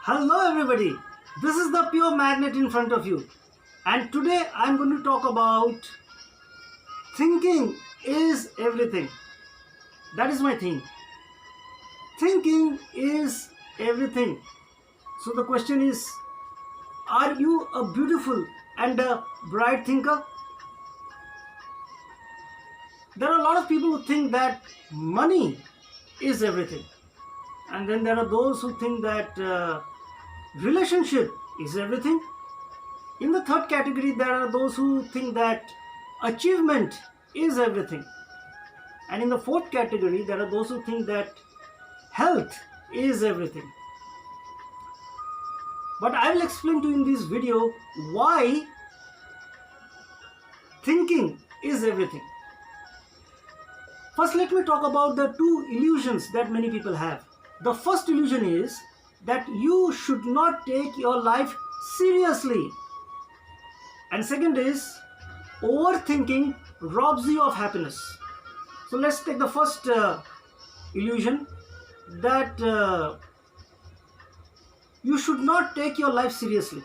Hello everybody, this is the pure magnet in front of you, and today I'm going to talk about thinking is everything. That is my theme. Thinking is everything. So the question is, are you a beautiful and a bright thinker? There are a lot of people who think that money is everything, and then there are those who think that relationship is everything. In the third category, there are those who think that achievement is everything. And in the fourth category, there are those who think that health is everything. But I will explain to you in this video why thinking is everything. First, let me talk about the two illusions that many people have. The first illusion is that you should not take your life seriously. And second is, overthinking robs you of happiness. So let's take the first illusion, that you should not take your life seriously.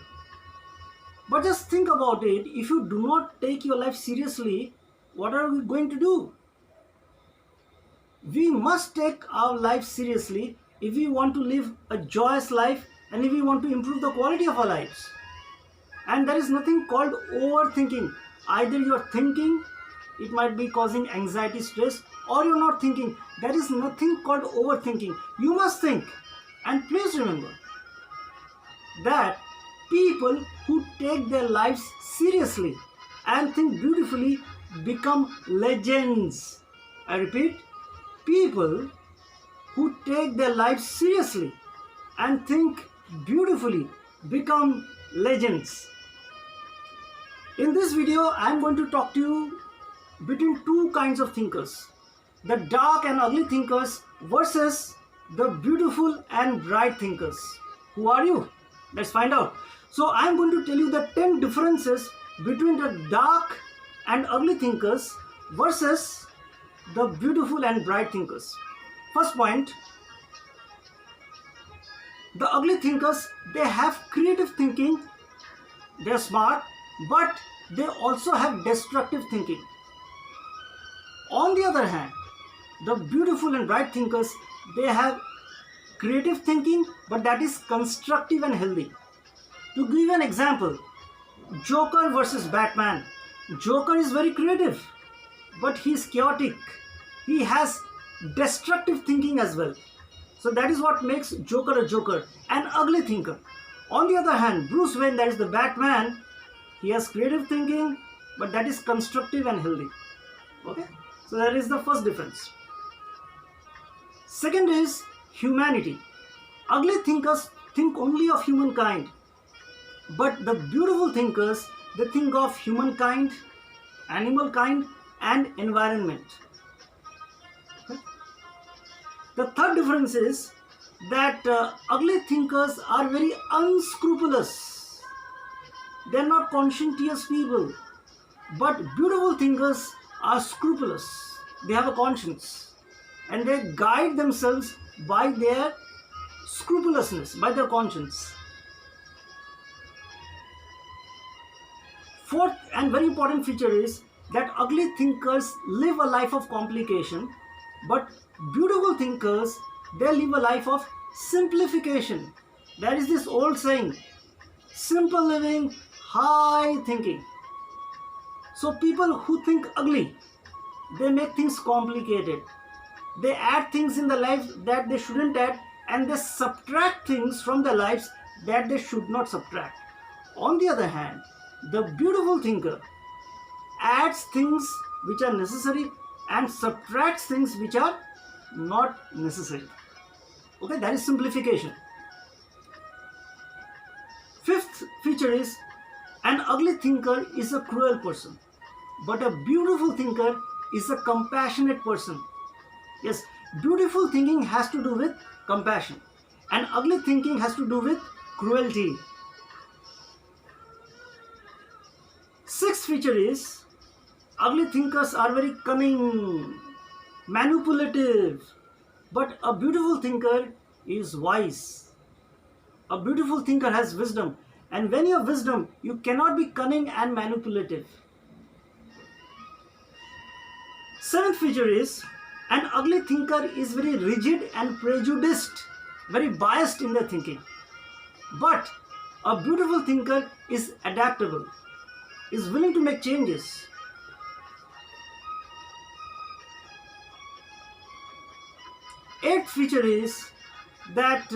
But just think about it. If you do not take your life seriously, what are we going to do? We must take our life seriously if we want to live a joyous life and if we want to improve the quality of our lives. And there is nothing called overthinking. Either you are thinking, it might be causing anxiety, stress, or you're not thinking. There is nothing called overthinking. You must think. And please remember that people who take their lives seriously and think beautifully become legends. I repeat, people who take their lives seriously and think beautifully become legends. In this video, I am going to talk to you between two kinds of thinkers, the dark and ugly thinkers versus the beautiful and bright thinkers. Who are you? Let's find out. So I am going to tell you the 10 differences between the dark and ugly thinkers versus the beautiful and bright thinkers. First point, the ugly thinkers, they have creative thinking, they're smart, but they also have destructive thinking. On the other hand, the beautiful and bright thinkers, they have creative thinking, but that is constructive and healthy. To give an example, Joker versus Batman. Joker is very creative, but he is chaotic. He has destructive thinking as well. So that is what makes Joker a Joker, an ugly thinker. On the other hand, Bruce Wayne, that is the Batman, he has creative thinking, but that is constructive and healthy. Okay, so that is the first difference. Second is humanity. Ugly thinkers think only of humankind, but the beautiful thinkers, they think of humankind, animal kind, and environment. Okay? The third difference is that ugly thinkers are very unscrupulous. They are not conscientious people, but beautiful thinkers are scrupulous. They have a conscience and they guide themselves by their scrupulousness, by their conscience. Fourth and very important feature is that ugly thinkers live a life of complication, but beautiful thinkers, they live a life of simplification. There is this old saying, simple living, high thinking. So people who think ugly, they make things complicated. They add things in the life that they shouldn't add, and they subtract things from their lives that they should not subtract. On the other hand, the beautiful thinker adds things which are necessary and subtracts things which are not necessary. Okay, that is simplification. Fifth feature is, an ugly thinker is a cruel person, but a beautiful thinker is a compassionate person. Yes, beautiful thinking has to do with compassion, and ugly thinking has to do with cruelty. Sixth feature is, ugly thinkers are very cunning, manipulative, but a beautiful thinker is wise. A beautiful thinker has wisdom. And when you have wisdom, you cannot be cunning and manipulative. Seventh feature is an ugly thinker is very rigid and prejudiced, very biased in their thinking. But a beautiful thinker is adaptable, is willing to make changes. Eighth feature is that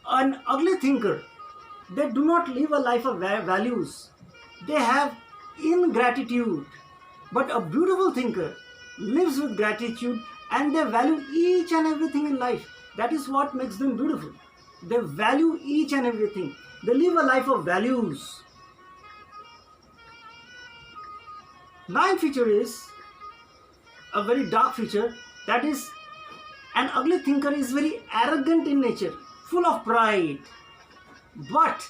an ugly thinker, they do not live a life of values. They have ingratitude. But a beautiful thinker lives with gratitude and they value each and everything in life. That is what makes them beautiful. They value each and everything. They live a life of values. Ninth feature is a very dark feature, that is, an ugly thinker is very arrogant in nature, full of pride. But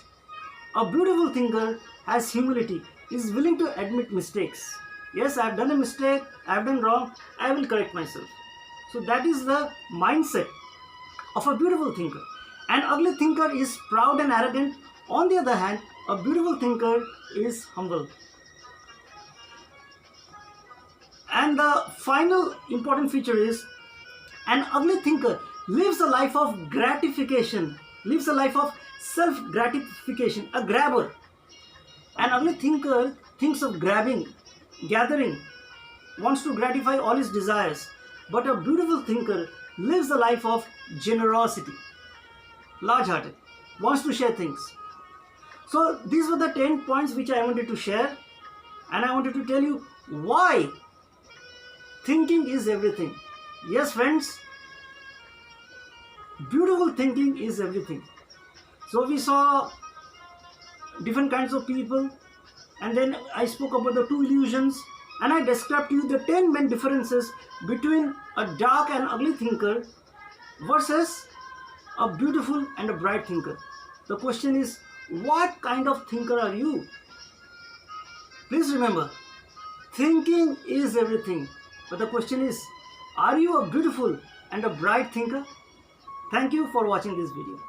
a beautiful thinker has humility, is willing to admit mistakes. Yes, I have done a mistake, I have done wrong, I will correct myself. So that is the mindset of a beautiful thinker. An ugly thinker is proud and arrogant. On the other hand, a beautiful thinker is humble. And the final important feature is an ugly thinker lives a life of gratification, lives a life of self-gratification, a grabber. An ugly thinker thinks of grabbing, gathering, wants to gratify all his desires. But a beautiful thinker lives a life of generosity, large-hearted, wants to share things. So these were the 10 points which I wanted to share, and I wanted to tell you why thinking is everything. Yes, friends, beautiful thinking is everything. So we saw different kinds of people, and then I spoke about the 2 illusions, and I described to you the 10 main differences between a dark and ugly thinker versus a beautiful and a bright thinker. The question is, what kind of thinker are you? Please remember, thinking is everything. But the question is, are you a beautiful and a bright thinker? Thank you for watching this video.